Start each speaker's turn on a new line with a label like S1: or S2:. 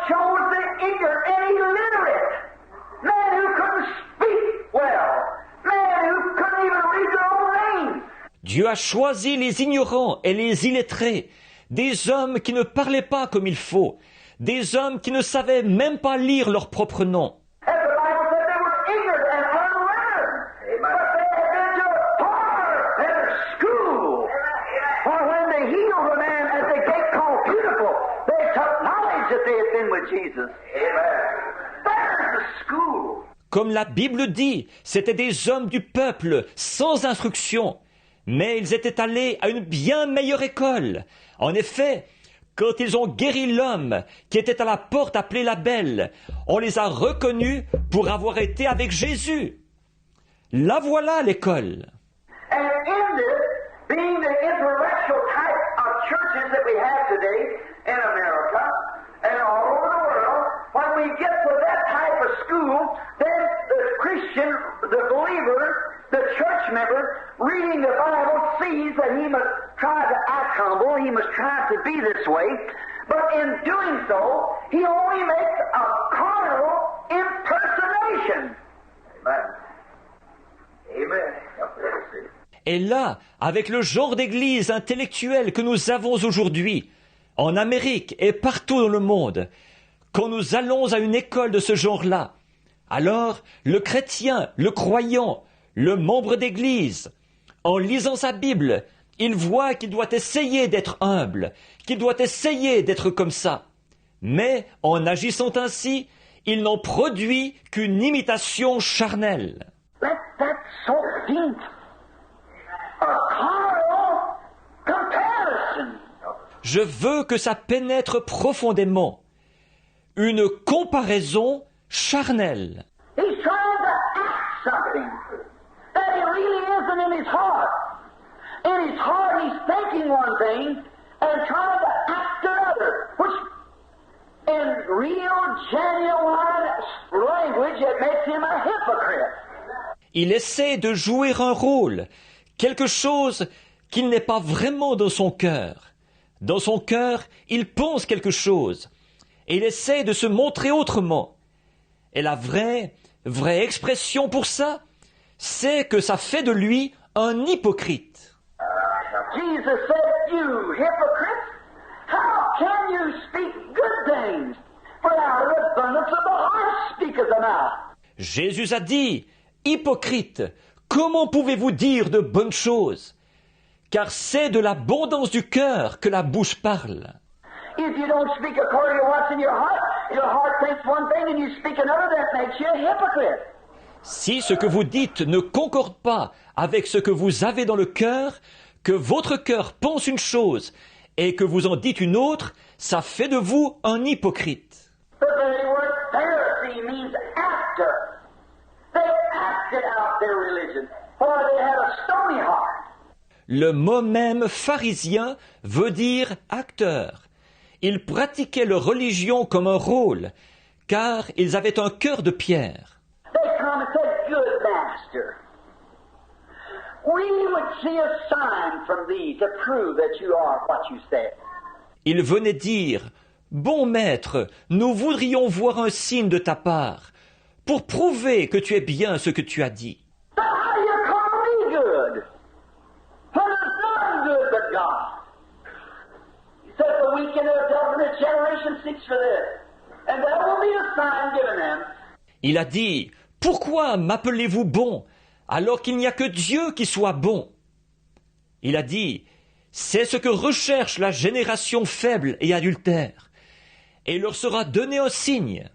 S1: chose the ignorant and illiterate, men who couldn't speak well, men who couldn't even read their own names.
S2: Dieu a choisi les ignorants et les illettrés, des hommes qui ne parlaient pas comme il faut, des hommes qui ne savaient même pas lire leur propre nom.
S1: And the Bible said they were ignorant and unlearned, but they had been to their school. For when they healed a man at the gate called Beautiful, they took knowledge that they had been with Jesus. There's the school.
S2: Comme la Bible dit, c'étaient des hommes du peuple, sans instruction. Mais ils étaient allés à une bien meilleure école. En effet, quand ils ont guéri l'homme qui était à la porte appelée la Belle, on les a reconnus pour avoir été avec Jésus. La voilà l'école.
S1: And in this, being the intellectual type of churches that we have today in America and all over the world, when we get to that type of school, then the Christian, the believer, the church member, reading the Bible sees that he must try to act humble, he must try to be this way, but in doing so, he only makes a carnal impersonation. Amen. Amen.
S2: Et là, avec le genre d'église intellectuelle que nous avons aujourd'hui, en Amérique et partout dans le monde, quand nous allons à une école de ce genre-là, alors le chrétien, le croyant, le membre d'église, en lisant sa Bible, il voit qu'il doit essayer d'être humble, qu'il doit essayer d'être comme ça. Mais en agissant ainsi, il n'en produit qu'une imitation charnelle.
S1: Let that so deep a carnal comparison.
S2: Je veux que ça pénètre profondément. Une comparaison charnelle.
S1: He's trying to act something that he really isn't in his heart. In his heart, he's thinking one thing and trying to act another, which in real, genuine language, it makes him a hypocrite.
S2: Il essaie de jouer un rôle, quelque chose qu'il n'est pas vraiment dans son cœur. Dans son cœur, il pense quelque chose, et il essaie de se montrer autrement. Et la vraie expression pour ça, c'est que ça fait de lui un hypocrite.
S1: Jesus said, "You hypocrites, how can you speak good things? For out of the abundance of the heart speaketh the mouth."
S2: Jésus a dit, « Hypocrite, comment pouvez-vous dire de bonnes choses? Car c'est de l'abondance du cœur que la bouche parle. »
S1: If you don't speak according to what's in your heart thinks one thing and you speak another, that makes you a hypocrite.
S2: Si ce que vous dites ne concorde pas avec ce que vous avez dans le cœur, que votre cœur pense une chose et que vous en dites une autre, ça fait de vous un hypocrite.
S1: The very word Pharisee means actor. They acted out their religion, for they had a stony heart.
S2: Le mot même pharisien veut dire acteur. Ils pratiquaient leur religion comme un rôle, car ils avaient un cœur de pierre.
S1: They come and said, "Good master, we would see a sign from thee to prove that you are what you said."
S2: Ils venaient dire, « Bon maître, nous voudrions voir un signe de ta part, pour prouver que tu es bien ce que tu as dit. »
S1: But how do you call me good? For there's none good but God. He said the weak and the definite generation seeks for this, and that will be the sign given them.
S2: Il a dit, « Pourquoi m'appelez-vous bon, alors qu'il n'y a que Dieu qui soit bon ?» Il a dit, « C'est ce que recherche la génération faible et adultère, et il leur sera donné un signe. »